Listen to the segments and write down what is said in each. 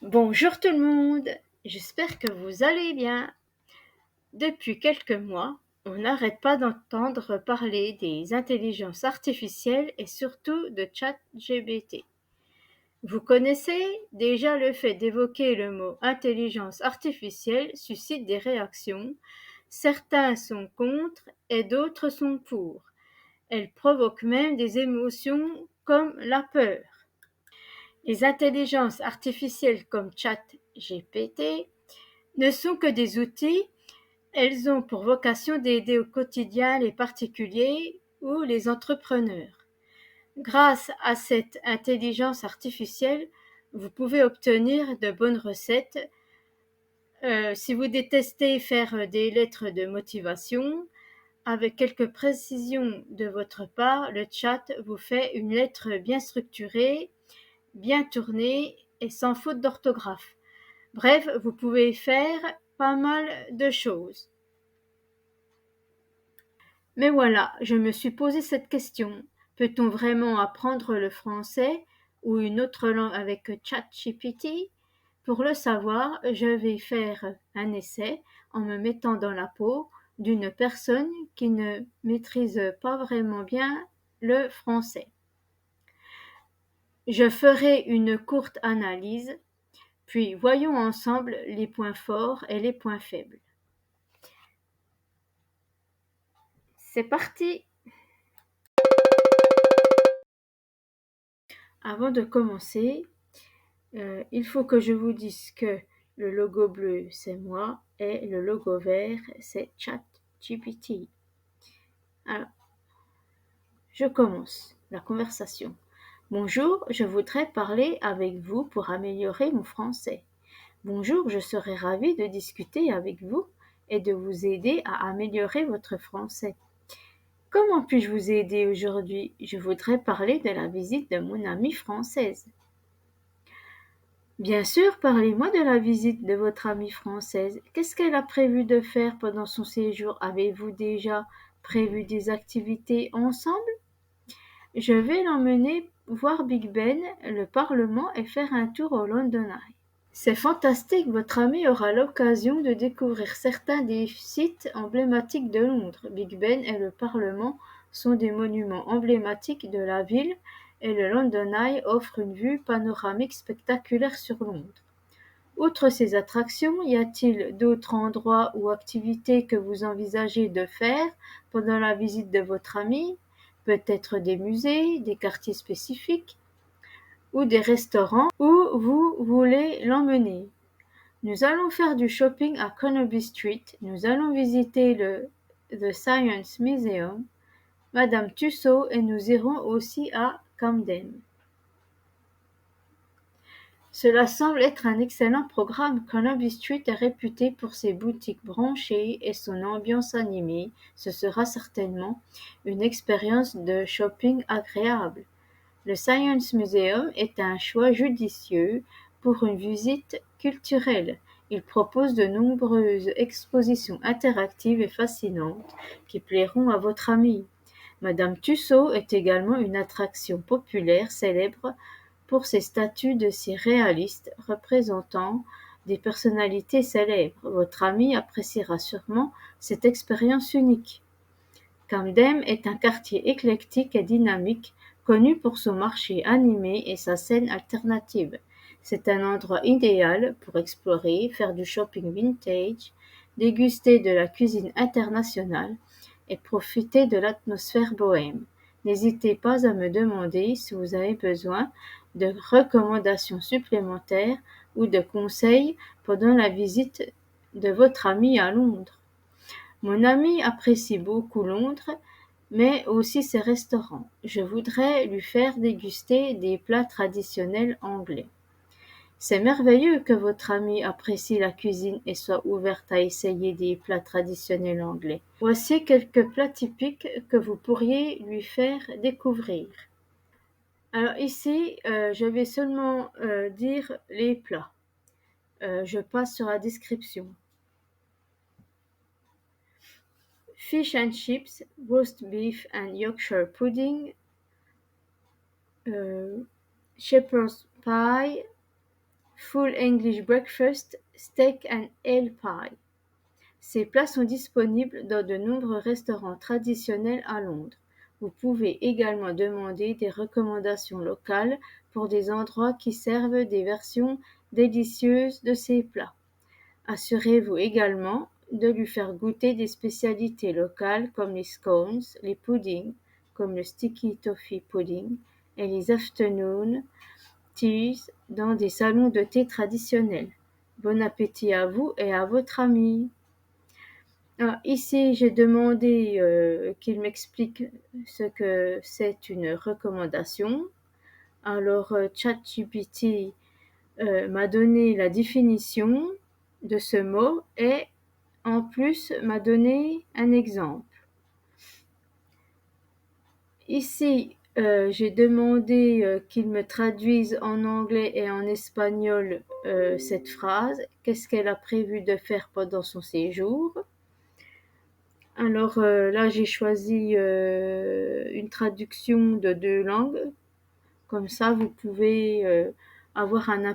Bonjour tout le monde, j'espère que vous allez bien. Depuis quelques mois, on n'arrête pas d'entendre parler des intelligences artificielles et surtout de ChatGPT. Vous connaissez déjà le fait d'évoquer le mot intelligence artificielle suscite des réactions. Certains sont contre et d'autres sont pour. Elle provoque même des émotions comme la peur. Les intelligences artificielles comme ChatGPT ne sont que des outils, elles ont pour vocation d'aider au quotidien les particuliers ou les entrepreneurs. Grâce à cette intelligence artificielle, vous pouvez obtenir de bonnes recettes. Si vous détestez faire des lettres de motivation, avec quelques précisions de votre part, le chat vous fait une lettre bien structurée, bien tournée et sans faute d'orthographe. Bref, vous pouvez faire pas mal de choses. Mais voilà, je me suis posé cette question. Peut-on vraiment apprendre le français ou une autre langue avec ChatGPT? Pour le savoir, je vais faire un essai en me mettant dans la peau d'une personne qui ne maîtrise pas vraiment bien le français. Je ferai une courte analyse, puis voyons ensemble les points forts et les points faibles. C'est parti! Avant de commencer, il faut que je vous dise que le logo bleu, c'est moi, et le logo vert, c'est ChatGPT. Alors, je commence la conversation. Bonjour, je voudrais parler avec vous pour améliorer mon français. Bonjour, je serais ravie de discuter avec vous et de vous aider à améliorer votre français. Comment puis-je vous aider aujourd'hui? Je voudrais parler de la visite de mon amie française. Bien sûr, parlez-moi de la visite de votre amie française. Qu'est-ce qu'elle a prévu de faire pendant son séjour? Avez-vous déjà prévu des activités ensemble? Je vais l'emmener voir Big Ben, le Parlement et faire un tour au London Eye. C'est fantastique, votre ami aura l'occasion de découvrir certains des sites emblématiques de Londres. Big Ben et le Parlement sont des monuments emblématiques de la ville et le London Eye offre une vue panoramique spectaculaire sur Londres. Outre ces attractions, y a-t-il d'autres endroits ou activités que vous envisagez de faire pendant la visite de votre ami? Peut-être des musées, des quartiers spécifiques ou des restaurants où vous voulez l'emmener. Nous allons faire du shopping à Carnaby Street, nous allons visiter le The Science Museum, Madame Tussauds et nous irons aussi à Camden. Cela semble être un excellent programme. Carnaby Street est réputé pour ses boutiques branchées et son ambiance animée. Ce sera certainement une expérience de shopping agréable. Le Science Museum est un choix judicieux pour une visite culturelle. Il propose de nombreuses expositions interactives et fascinantes qui plairont à votre ami. Madame Tussauds est également une attraction populaire célèbre pour ses statues de cire réalistes représentant des personnalités célèbres. Votre ami appréciera sûrement cette expérience unique. Camden est un quartier éclectique et dynamique, connu pour son marché animé et sa scène alternative. C'est un endroit idéal pour explorer, faire du shopping vintage, déguster de la cuisine internationale et profiter de l'atmosphère bohème. N'hésitez pas à me demander si vous avez besoin de recommandations supplémentaires ou de conseils pendant la visite de votre ami à Londres. Mon ami apprécie beaucoup Londres, mais aussi ses restaurants. Je voudrais lui faire déguster des plats traditionnels anglais. C'est merveilleux que votre ami apprécie la cuisine et soit ouverte à essayer des plats traditionnels anglais. Voici quelques plats typiques que vous pourriez lui faire découvrir. Alors ici, je vais seulement dire les plats. Je passe sur la description. Fish and chips, roast beef and Yorkshire pudding, shepherd's pie, full English breakfast, steak and ale pie. Ces plats sont disponibles dans de nombreux restaurants traditionnels à Londres. Vous pouvez également demander des recommandations locales pour des endroits qui servent des versions délicieuses de ces plats. Assurez-vous également de lui faire goûter des spécialités locales comme les scones, les puddings comme le sticky toffee pudding et les afternoon teas dans des salons de thé traditionnels. Bon appétit à vous et à votre ami. Ici, j'ai demandé qu'il m'explique ce que c'est une recommandation. Alors, ChatGPT m'a donné la définition de ce mot et en plus m'a donné un exemple. Ici, j'ai demandé qu'il me traduise en anglais et en espagnol cette phrase. Qu'est-ce qu'elle a prévu de faire pendant son séjour? Alors là, j'ai choisi une traduction de 2 langues. Comme ça, vous pouvez avoir un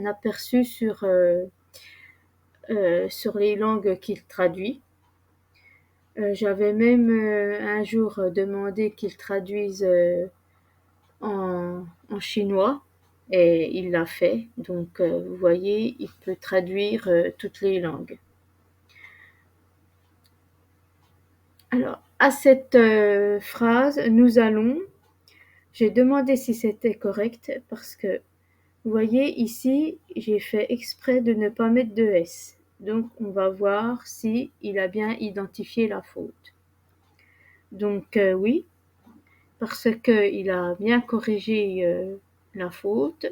aperçu sur les langues qu'il traduit. J'avais même un jour demandé qu'il traduise en chinois et il l'a fait. Donc, vous voyez, il peut traduire toutes les langues. Alors, à cette phrase, nous allons, j'ai demandé si c'était correct parce que, vous voyez, ici, j'ai fait exprès de ne pas mettre de S. Donc, on va voir si il a bien identifié la faute. Donc, oui, parce qu'il a bien corrigé la faute,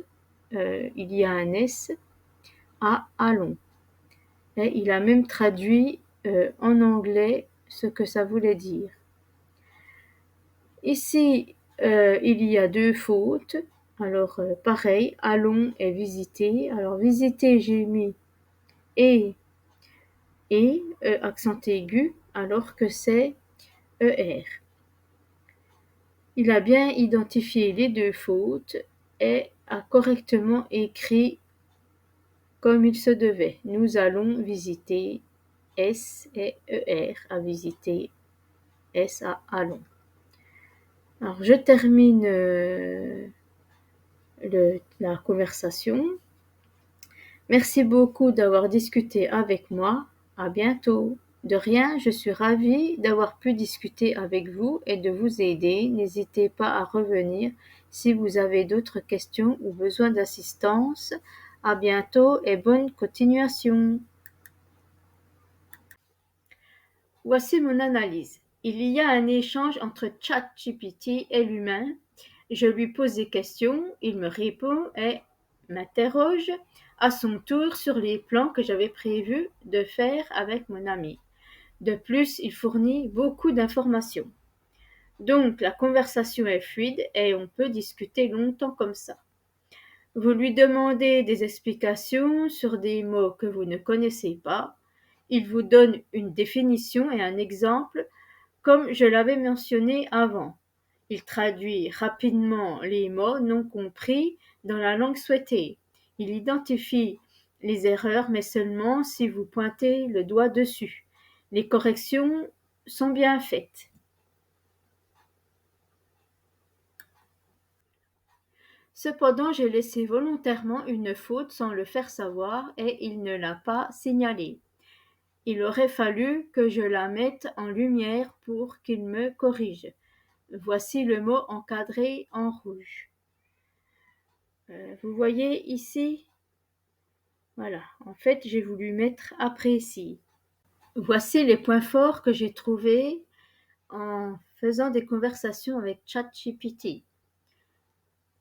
il y a un S à allons. Et il a même traduit en anglais ce que ça voulait dire. Ici, il y a 2 fautes. Alors, pareil, allons et visiter. Alors, visiter, j'ai mis et accent aigu, alors que c'est ER. Il a bien identifié les 2 fautes et a correctement écrit comme il se devait. Nous allons visiter S et ER à visiter S à allons. Alors, je termine la conversation. Merci beaucoup d'avoir discuté avec moi. À bientôt. De rien, je suis ravie d'avoir pu discuter avec vous et de vous aider. N'hésitez pas à revenir si vous avez d'autres questions ou besoin d'assistance. À bientôt et bonne continuation. Voici mon analyse. Il y a un échange entre ChatGPT et l'humain. Je lui pose des questions, il me répond et m'interroge à son tour sur les plans que j'avais prévu de faire avec mon ami. De plus, il fournit beaucoup d'informations. Donc, la conversation est fluide et on peut discuter longtemps comme ça. Vous lui demandez des explications sur des mots que vous ne connaissez pas. Il vous donne une définition et un exemple comme je l'avais mentionné avant. Il traduit rapidement les mots non compris dans la langue souhaitée. Il identifie les erreurs, mais seulement si vous pointez le doigt dessus. Les corrections sont bien faites. Cependant, j'ai laissé volontairement une faute sans le faire savoir et il ne l'a pas signalée. Il aurait fallu que je la mette en lumière pour qu'il me corrige. Voici le mot encadré en rouge. Vous voyez ici? Voilà, en fait, j'ai voulu mettre apprécie. Voici les points forts que j'ai trouvés en faisant des conversations avec ChatGPT.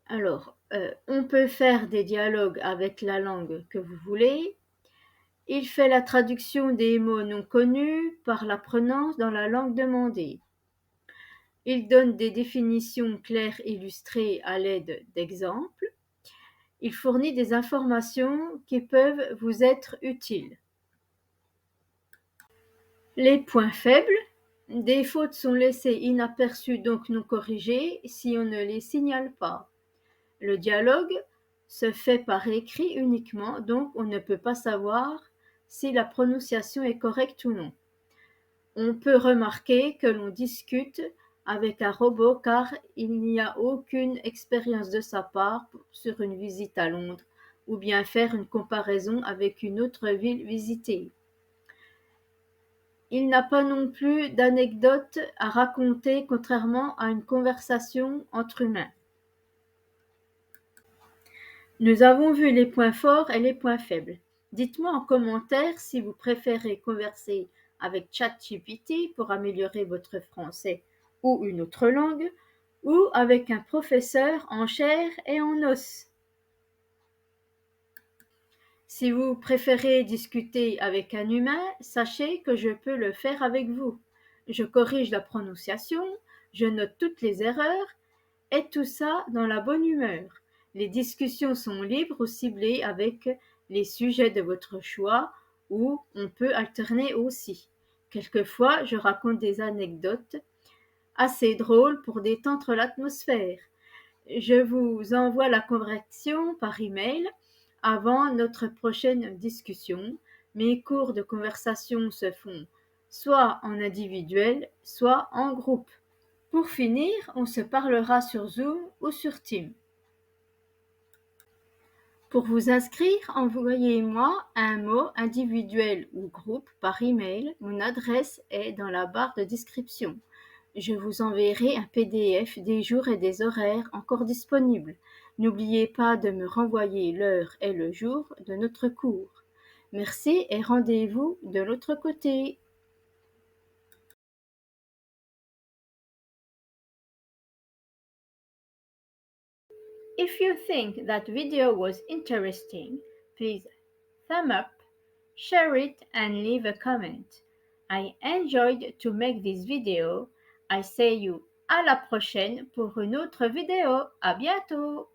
Alors, on peut faire des dialogues avec la langue que vous voulez. Il fait la traduction des mots non connus par la prononciation dans la langue demandée. Il donne des définitions claires illustrées à l'aide d'exemples. Il fournit des informations qui peuvent vous être utiles. Les points faibles. Des fautes sont laissées inaperçues donc non corrigées si on ne les signale pas. Le dialogue. se fait par écrit uniquement, donc on ne peut pas savoir si la prononciation est correcte ou non. On peut remarquer que l'on discute avec un robot car il n'y a aucune expérience de sa part sur une visite à Londres ou bien faire une comparaison avec une autre ville visitée. Il n'a pas non plus d'anecdotes à raconter contrairement à une conversation entre humains. Nous avons vu les points forts et les points faibles. Dites-moi en commentaire si vous préférez converser avec ChatGPT pour améliorer votre français ou une autre langue, ou avec un professeur en chair et en os. Si vous préférez discuter avec un humain, sachez que je peux le faire avec vous. Je corrige la prononciation, je note toutes les erreurs, et tout ça dans la bonne humeur. Les discussions sont libres ou ciblées avec les sujets de votre choix, ou on peut alterner aussi. Quelquefois, je raconte des anecdotes assez drôles pour détendre l'atmosphère. Je vous envoie la correction par email avant notre prochaine discussion. Mes cours de conversation se font soit en individuel, soit en groupe. Pour finir, on se parlera sur Zoom ou sur Teams. Pour vous inscrire, envoyez-moi un mot individuel ou groupe par email. Mon adresse est dans la barre de description. Je vous enverrai un PDF des jours et des horaires encore disponibles. N'oubliez pas de me renvoyer l'heure et le jour de notre cours. Merci et rendez-vous de l'autre côté. If you think that video was interesting, please thumb up, share it and leave a comment. I enjoyed to make this video. I say you à la prochaine pour une autre vidéo. À bientôt!